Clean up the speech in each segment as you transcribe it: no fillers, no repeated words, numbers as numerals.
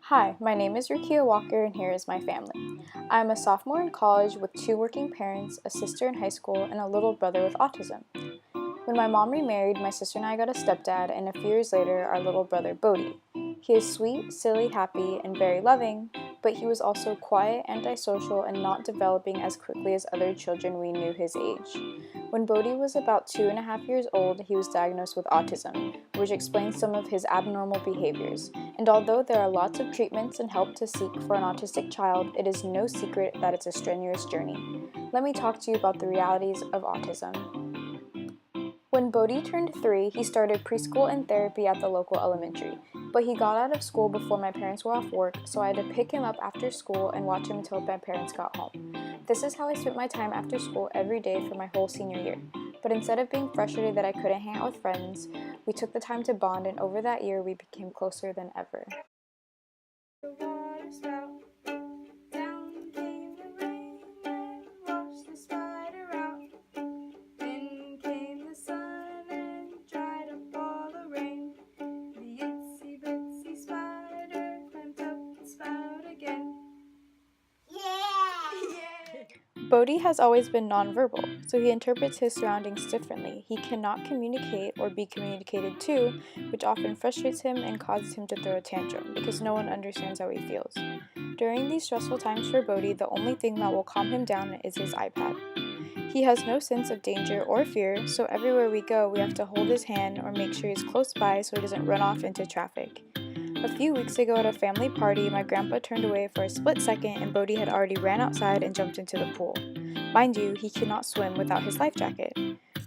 Hi, my name is Rukiyah Walker and here is my family. I am a sophomore in college with 2 working parents, a sister in high school, and a little brother with autism. When my mom remarried, my sister and I got a stepdad, and a few years later, our little brother Bodhi. He is sweet, silly, happy, and very loving, but he was also quiet, antisocial, and not developing as quickly as other children we knew his age. When Bodhi was about 2.5 years old, he was diagnosed with autism, which explains some of his abnormal behaviors. And although there are lots of treatments and help to seek for an autistic child, it is no secret that it's a strenuous journey. Let me talk to you about the realities of autism. When Bodhi turned 3, he started preschool and therapy at the local elementary, but he got out of school before my parents were off work, so I had to pick him up after school and watch him until my parents got home. This is how I spent my time after school every day for my whole senior year. But instead of being frustrated that I couldn't hang out with friends, we took the time to bond, and over that year we became closer than ever. The water spout. Down came the rain and washed the spider out. Then came the sun and dried up all the rain. The itsy bitsy spider climbed up the spout again. Bodhi has always been nonverbal, so he interprets his surroundings differently. He cannot communicate or be communicated to, which often frustrates him and causes him to throw a tantrum because no one understands how he feels. During these stressful times for Bodhi, the only thing that will calm him down is his iPad. He has no sense of danger or fear, so everywhere we go, we have to hold his hand or make sure he's close by so he doesn't run off into traffic. A few weeks ago at a family party, my grandpa turned away for a split second and Bodhi had already ran outside and jumped into the pool. Mind you, he cannot swim without his life jacket.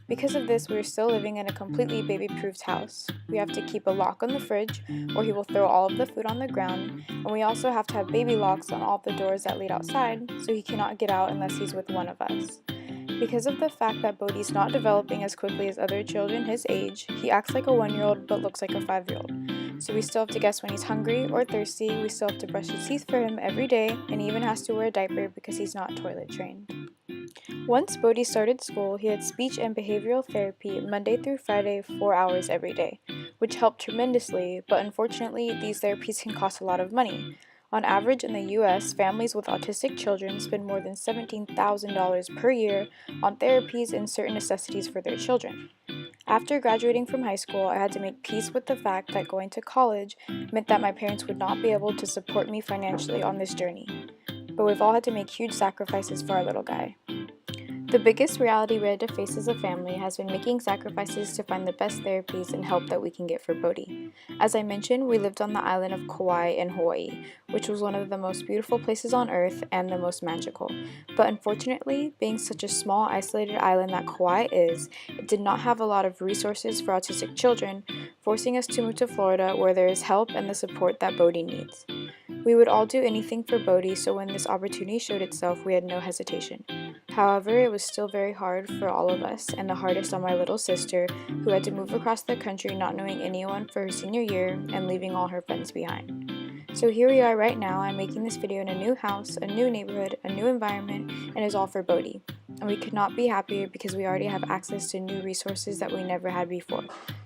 Because of this, we are still living in a completely baby-proofed house. We have to keep a lock on the fridge, or he will throw all of the food on the ground, and we also have to have baby locks on all the doors that lead outside, so he cannot get out unless he's with one of us. Because of the fact that Bodhi's not developing as quickly as other children his age, he acts like a 1-year-old but looks like a 5-year-old. So we still have to guess when he's hungry or thirsty, we still have to brush his teeth for him every day, and he even has to wear a diaper because he's not toilet trained. Once Bodhi started school, he had speech and behavioral therapy Monday through Friday 4 hours every day, which helped tremendously, but unfortunately these therapies can cost a lot of money. On average in the US, families with autistic children spend more than $17,000 per year on therapies and certain necessities for their children. After graduating from high school, I had to make peace with the fact that going to college meant that my parents would not be able to support me financially on this journey. But we've all had to make huge sacrifices for our little guy. The biggest reality we had to face as a family has been making sacrifices to find the best therapies and help that we can get for Bodhi. As I mentioned, we lived on the island of Kauai in Hawaii, which was one of the most beautiful places on earth and the most magical. But unfortunately, being such a small, isolated island that Kauai is, it did not have a lot of resources for autistic children, forcing us to move to Florida where there is help and the support that Bodhi needs. We would all do anything for Bodhi, so when this opportunity showed itself, we had no hesitation. However, it was still very hard for all of us, and the hardest on my little sister, who had to move across the country not knowing anyone for her senior year and leaving all her friends behind. So here we are right now. I'm making this video in a new house, a new neighborhood, a new environment, and it's all for Bodhi. And we could not be happier because we already have access to new resources that we never had before,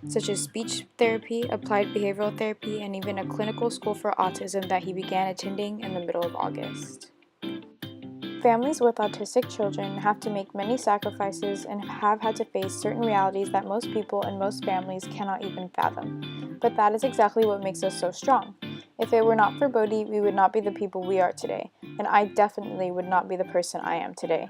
such as speech therapy, applied behavioral therapy, and even a clinical school for autism that he began attending in the middle of August. Families with autistic children have to make many sacrifices and have had to face certain realities that most people and most families cannot even fathom. But that is exactly what makes us so strong. If it were not for Bodhi, we would not be the people we are today, and I definitely would not be the person I am today.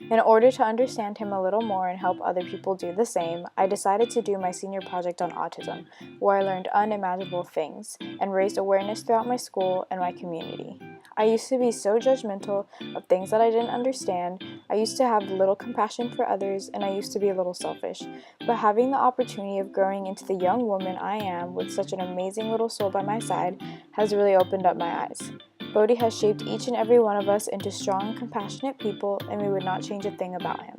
In order to understand him a little more and help other people do the same, I decided to do my senior project on autism, where I learned unimaginable things and raised awareness throughout my school and my community. I used to be so judgmental of things that I didn't understand. I used to have little compassion for others, and I used to be a little selfish. But having the opportunity of growing into the young woman I am with such an amazing little soul by my side has really opened up my eyes. Bodhi has shaped each and every one of us into strong, compassionate people, and we would not change a thing about him.